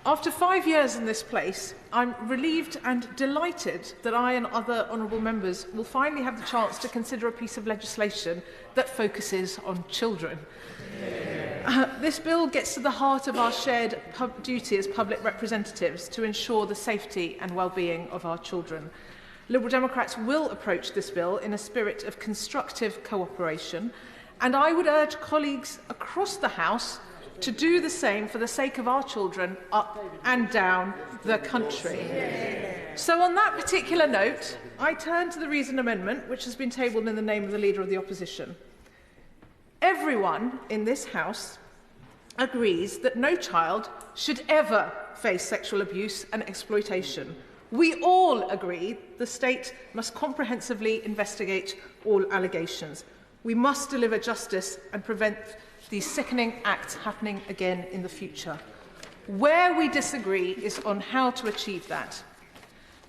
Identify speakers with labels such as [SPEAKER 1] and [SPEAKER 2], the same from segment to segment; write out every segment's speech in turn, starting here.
[SPEAKER 1] After 5 years in this place, I'm relieved and delighted that I and other honourable members will finally have the chance to consider a piece of legislation that focuses on children. This bill gets to the heart of our shared duty as public representatives to ensure the safety and well-being of our children. Liberal Democrats will approach this bill in a spirit of constructive cooperation, and I would urge colleagues across the House to do the same for the sake of our children up and down the country. So on that particular note, I turn to the reason amendment, which has been tabled in the name of the Leader of the Opposition. Everyone in this House agrees that no child should ever face sexual abuse and exploitation. We all agree the state must comprehensively investigate all allegations. We must deliver justice and prevent these sickening acts happening again in the future. Where we disagree is on how to achieve that.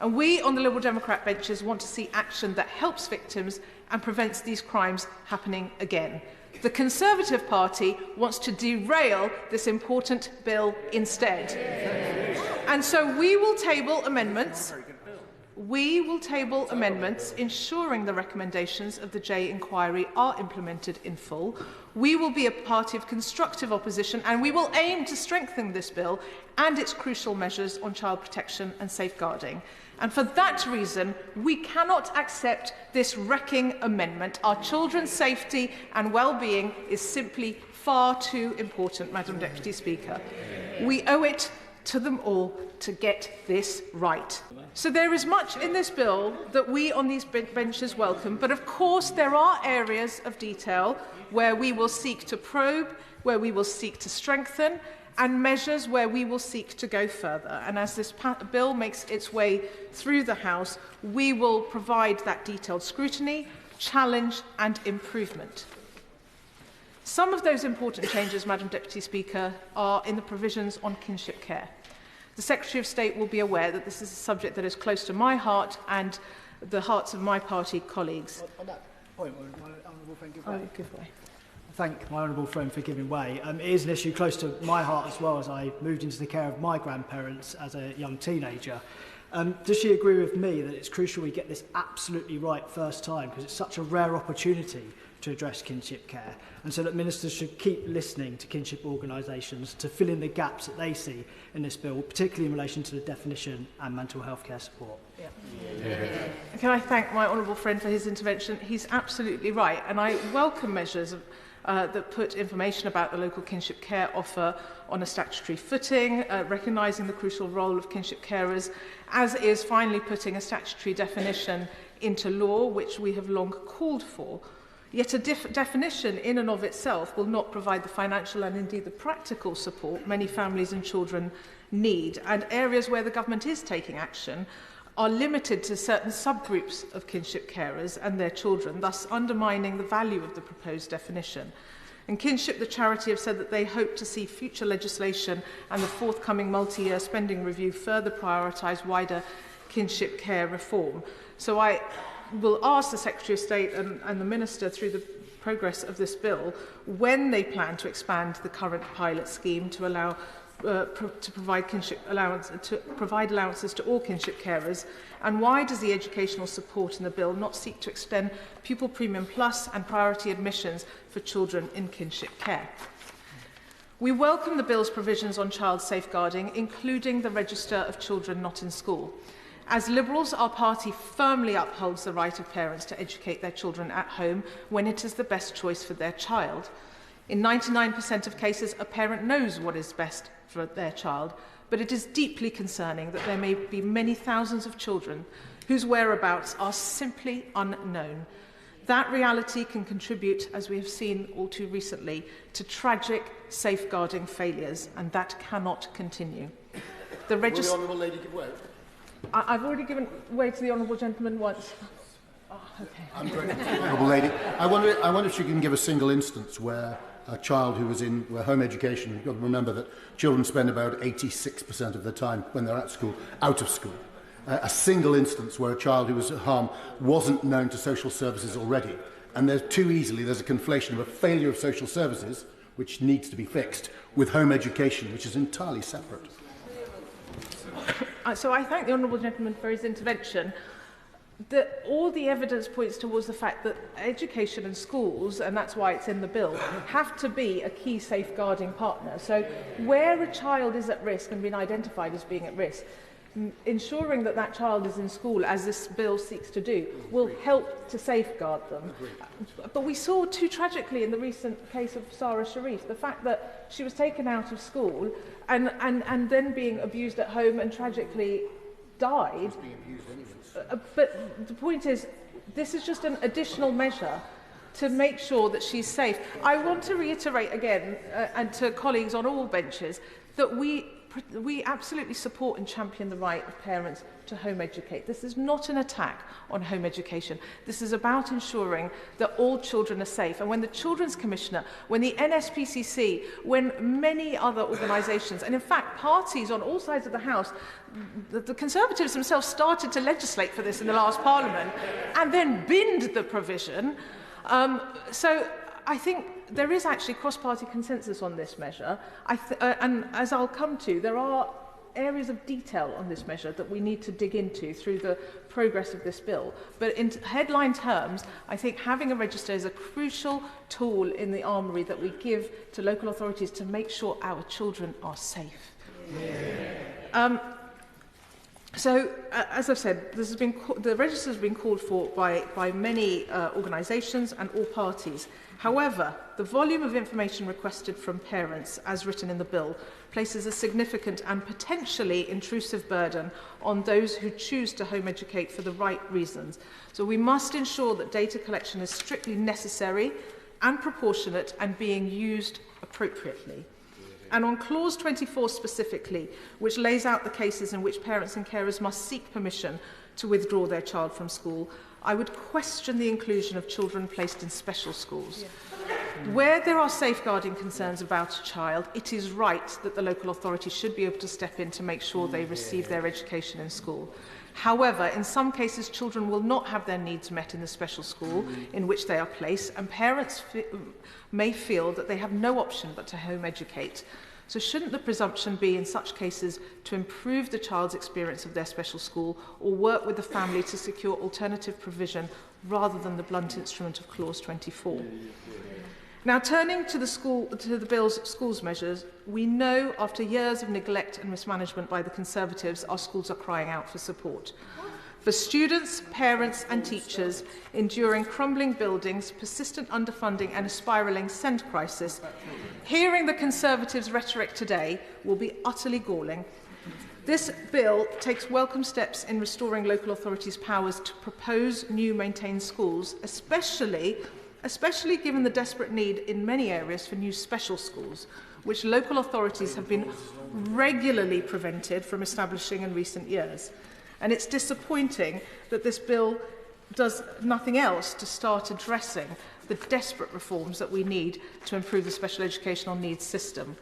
[SPEAKER 1] And we on the Liberal Democrat benches want to see action that helps victims and prevents these crimes happening again. The Conservative Party wants to derail this important bill instead. And so we will table amendments. We will table amendments ensuring the recommendations of the Jay inquiry are implemented in full. We will be a party of constructive opposition, and we will aim to strengthen this bill and its crucial measures on child protection and safeguarding. And for that reason, we cannot accept this wrecking amendment. Our children's safety and well-being is simply far too important, Madam Deputy Speaker. We owe it to them all to get this right. So there is much in this bill that we on these benches welcome, but of course there are areas of detail where we will seek to probe, where we will seek to strengthen, and measures where we will seek to go further. And as this bill makes its way through the House, we will provide that detailed scrutiny, challenge and improvement. Some of those important changes, Madam Deputy Speaker, are in the provisions on kinship care. The Secretary of State will be aware that this is a subject that is close to my heart and the hearts of my party colleagues.
[SPEAKER 2] On that point, will my honourable friend give way? Oh, give way. Thank my honourable friend for giving way. It is an issue close to my heart as well, as I moved into the care of my grandparents as a young teenager. Does she agree with me that it's crucial we get this absolutely right first time, because it's such a rare opportunity to address kinship care, and so that ministers should keep listening to kinship organisations to fill in the gaps that they see in this bill, particularly in relation to the definition and mental health care support?
[SPEAKER 1] Can I thank my honourable friend for his intervention? He's absolutely right, and I welcome measures that put information about the local kinship care offer on a statutory footing, recognising the crucial role of kinship carers, as is finally putting a statutory definition into law, which we have long called for. Yet a definition in and of itself will not provide the financial and indeed the practical support many families and children need, and areas where the government is taking action are limited to certain subgroups of kinship carers and their children, thus undermining the value of the proposed definition. And Kinship, the charity, have said that they hope to see future legislation and the forthcoming multi-year spending review further prioritise wider kinship care reform. So I will ask the Secretary of State and the Minister through the progress of this bill when they plan to expand the current pilot scheme to allow to provide allowances to all kinship carers, and why does the educational support in the bill not seek to extend pupil premium plus and priority admissions for children in kinship care? We welcome the bill's provisions on child safeguarding, including the register of children not in school. As Liberals, our party firmly upholds the right of parents to educate their children at home when it is the best choice for their child. In 99% of cases, a parent knows what is best for their child, but it is deeply concerning that there may be many thousands of children whose whereabouts are simply unknown. That reality can contribute, as we have seen all too recently, to tragic safeguarding failures, and that cannot continue.
[SPEAKER 3] Will the honourable lady give way?
[SPEAKER 1] I've already given way to the honourable gentleman once. Oh, okay.
[SPEAKER 3] I'm great. Honourable lady, I wonder if she can give a single instance where a child who was in home education, you've got to remember that children spend about 86% of their time when they're at school, out of school. A single instance where a child who was at harm wasn't known to social services already. And there's a conflation of a failure of social services, which needs to be fixed, with home education, which is entirely separate.
[SPEAKER 1] So I thank the honourable gentleman for his intervention. All the evidence points towards the fact that education and schools, and that's why it's in the bill, have to be a key safeguarding partner. So where a child is at risk and been identified as being at risk, ensuring that that child is in school, as this bill seeks to do, will help to safeguard them. But we saw too tragically in the recent case of Sarah Sharif, the fact that she was taken out of school and then being abused at home and tragically died. But the point is, this is just an additional measure to make sure that she's safe. I want to reiterate again, and to colleagues on all benches, that we absolutely support and champion the right of parents to home educate. This is not an attack on home education. This is about ensuring that all children are safe. And when the Children's Commissioner, when the NSPCC, when many other organisations, and in fact parties on all sides of the House, the Conservatives themselves started to legislate for this in the last Parliament and then binned the provision. So I think there is actually cross-party consensus on this measure, and as I'll come to, there are areas of detail on this measure that we need to dig into through the progress of this bill. But in headline terms, I think having a register is a crucial tool in the armoury that we give to local authorities to make sure our children are safe. So, as I've said, the register has been called for by many organisations and all parties. However, the volume of information requested from parents, as written in the bill, places a significant and potentially intrusive burden on those who choose to home educate for the right reasons. So we must ensure that data collection is strictly necessary and proportionate and being used appropriately. And on clause 24 specifically, which lays out the cases in which parents and carers must seek permission to withdraw their child from school, I would question the inclusion of children placed in special schools. Where there are safeguarding concerns about a child, it is right that the local authority should be able to step in to make sure they receive their education in school. However, in some cases, children will not have their needs met in the special school in which they are placed, and parents may feel that they have no option but to home educate. So shouldn't the presumption be in such cases to improve the child's experience of their special school or work with the family to secure alternative provision rather than the blunt instrument of clause 24? Now, turning to the bill's schools measures, we know after years of neglect and mismanagement by the Conservatives, our schools are crying out for support. For students, parents and teachers enduring crumbling buildings, persistent underfunding and a spiralling SEND crisis, hearing the Conservatives' rhetoric today will be utterly galling. This bill takes welcome steps in restoring local authorities' powers to propose new maintained schools, especially given the desperate need in many areas for new special schools, which local authorities have been regularly prevented from establishing in recent years. And it's disappointing that this bill does nothing else to start addressing the desperate reforms that we need to improve the special educational needs system.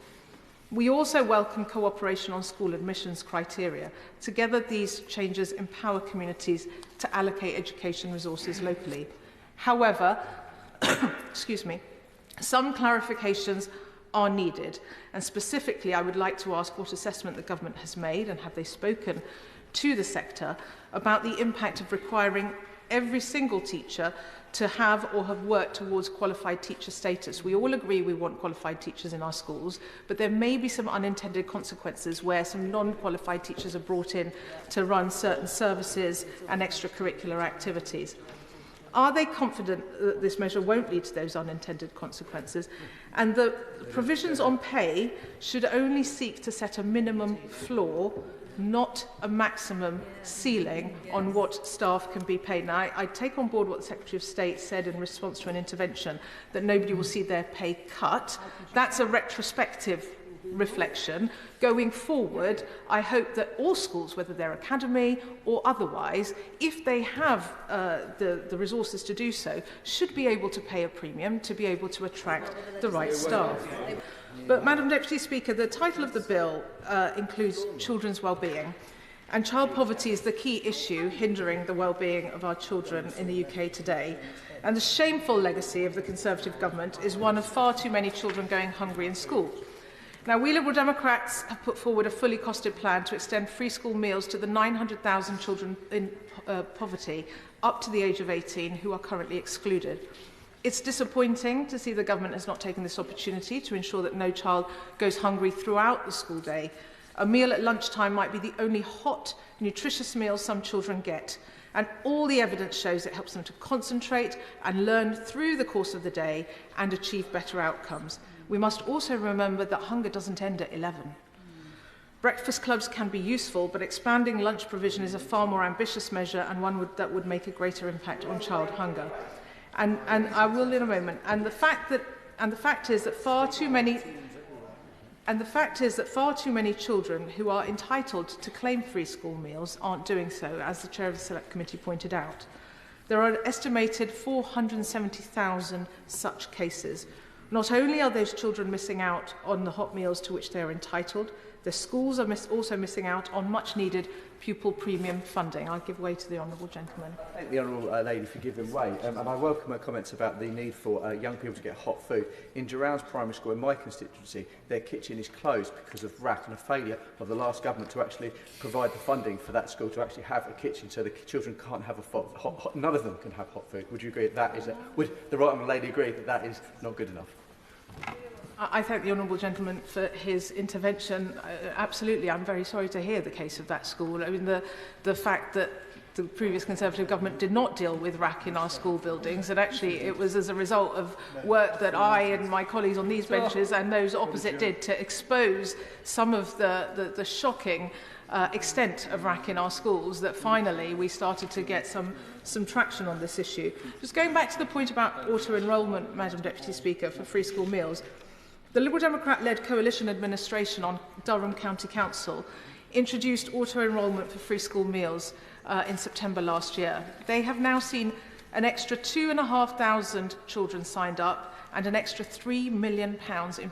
[SPEAKER 1] We also welcome cooperation on school admissions criteria. Together, these changes empower communities to allocate education resources locally. However, some clarifications are needed, and specifically I would like to ask what assessment the government has made, and have they spoken to the sector about the impact of requiring every single teacher to have or have worked towards qualified teacher status. We all agree we want qualified teachers in our schools, but there may be some unintended consequences where some non-qualified teachers are brought in to run certain services and extracurricular activities. Are they confident that this measure won't lead to those unintended consequences? And the provisions on pay should only seek to set a minimum floor, not a maximum ceiling on what staff can be paid. Now, I take on board what the Secretary of State said in response to an intervention, that nobody will see their pay cut. That's a retrospective reflection. Going forward, I hope that all schools, whether they're academy or otherwise, if they have the resources to do so, should be able to pay a premium to be able to attract the right staff. But, Madam Deputy Speaker, the title of the bill includes children's well-being, and child poverty is the key issue hindering the well-being of our children in the UK today. And the shameful legacy of the Conservative government is one of far too many children going hungry in school. Now, we Liberal Democrats have put forward a fully costed plan to extend free school meals to the 900,000 children in poverty up to the age of 18 who are currently excluded. It's disappointing to see the government has not taken this opportunity to ensure that no child goes hungry throughout the school day. A meal at lunchtime might be the only hot, nutritious meal some children get. And all the evidence shows it helps them to concentrate and learn through the course of the day and achieve better outcomes. We must also remember that hunger doesn't end at 11. Breakfast clubs can be useful, but expanding lunch provision is a far more ambitious measure and one that would make a greater impact on child hunger. And I will in a moment. And the fact is that far too many children who are entitled to claim free school meals aren't doing so, as the chair of the Select Committee pointed out. There are an estimated 470,000 such cases. Not only are those children missing out on the hot meals to which they are entitled, the schools are also missing out on much-needed pupil premium funding. I'll give way to the Honourable Gentleman.
[SPEAKER 4] Thank the Honourable Lady for giving way. And I welcome her comments about the need for young people to get hot food. In Durand's primary school in my constituency, their kitchen is closed because of RAC and a failure of the last government to actually provide the funding for that school to actually have a kitchen, so the children can't have none of them can have hot food. Would you agree that would the right Honourable Lady agree that that is not good enough?
[SPEAKER 1] I thank the Honourable Gentleman for his intervention. Absolutely, I'm very sorry to hear the case of that school. I mean, the fact that the previous Conservative government did not deal with RAC in our school buildings, and actually it was as a result of work that I and my colleagues on these benches and those opposite did to expose some of the shocking extent of RAC in our schools that finally we started to get some traction on this issue. Just going back to the point about auto-enrolment, Madam Deputy Speaker, for free school meals, the Liberal Democrat-led coalition administration on Durham County Council introduced auto-enrolment for free school meals in September last year. They have now seen an extra 2,500 children signed up and an extra £3 million in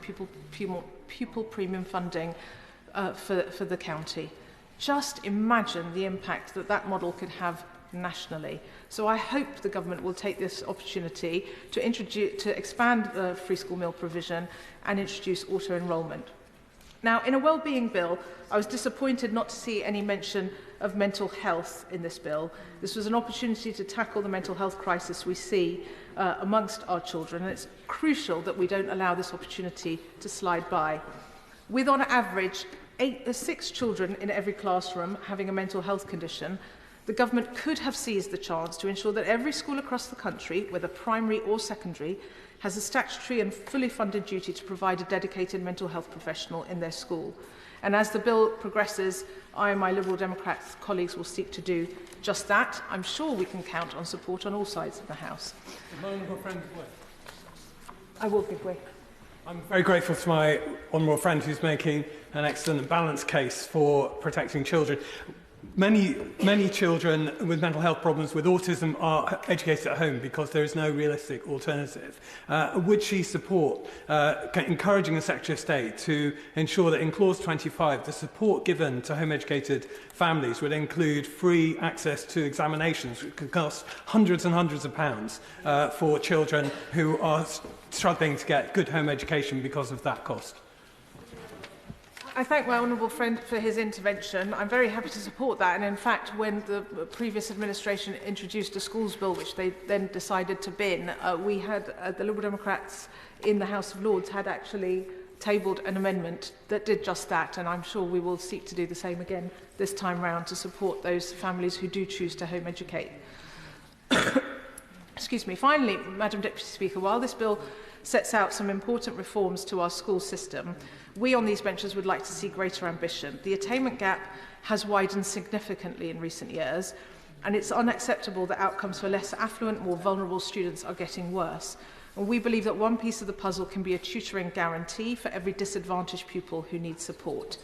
[SPEAKER 1] pupil premium funding for the county. Just imagine the impact that model could have nationally. So I hope the government will take this opportunity to expand the free school meal provision and introduce auto-enrolment. Now, in a wellbeing bill, I was disappointed not to see any mention of mental health in this bill. This was an opportunity to tackle the mental health crisis we see amongst our children, and it's crucial that we don't allow this opportunity to slide by. With, on average, 6 children in every classroom having a mental health condition, the government could have seized the chance to ensure that every school across the country, whether primary or secondary, has a statutory and fully funded duty to provide a dedicated mental health professional in their school. And as the bill progresses, I and my Liberal Democrat colleagues will seek to do just that. I'm sure we can count on support on all sides of the House. I will give way.
[SPEAKER 5] I'm very grateful to my honourable friend who's making an excellent and balanced case for protecting children. Many children with mental health problems with autism are educated at home because there is no realistic alternative. Would she support encouraging the Secretary of State to ensure that in Clause 25 the support given to home-educated families would include free access to examinations, which could cost hundreds and hundreds of pounds for children who are struggling to get good home education because of that cost?
[SPEAKER 1] I thank my honourable friend for his intervention. I'm very happy to support that. And in fact, when the previous administration introduced a schools bill, which they then decided to bin, we had the Liberal Democrats in the House of Lords had actually tabled an amendment that did just that. And I'm sure we will seek to do the same again this time round to support those families who do choose to home educate. Excuse me. Finally, Madam Deputy Speaker, while this bill sets out some important reforms to our school system, we on these benches would like to see greater ambition. The attainment gap has widened significantly in recent years, and it's unacceptable that outcomes for less affluent, more vulnerable students are getting worse. And we believe that one piece of the puzzle can be a tutoring guarantee for every disadvantaged pupil who needs support.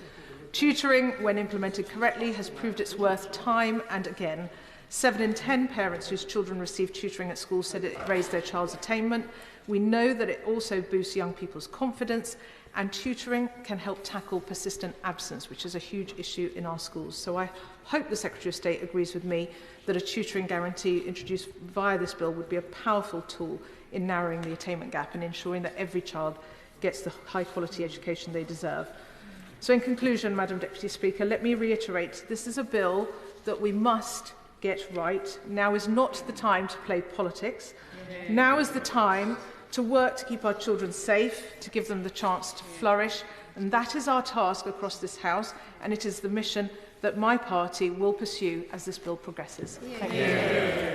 [SPEAKER 1] Tutoring, when implemented correctly, has proved its worth time and again. 7 in 10 parents whose children receive tutoring at school said it raised their child's attainment. We know that it also boosts young people's confidence, and tutoring can help tackle persistent absence, which is a huge issue in our schools. So I hope the Secretary of State agrees with me that a tutoring guarantee introduced via this bill would be a powerful tool in narrowing the attainment gap and ensuring that every child gets the high-quality education they deserve. So in conclusion, Madam Deputy Speaker, let me reiterate, this is a bill that we must get right. Now is not the time to play politics. Now is the time to work to keep our children safe, to give them the chance to flourish, and that is our task across this House, and it is the mission that my party will pursue as this bill progresses. Thank you.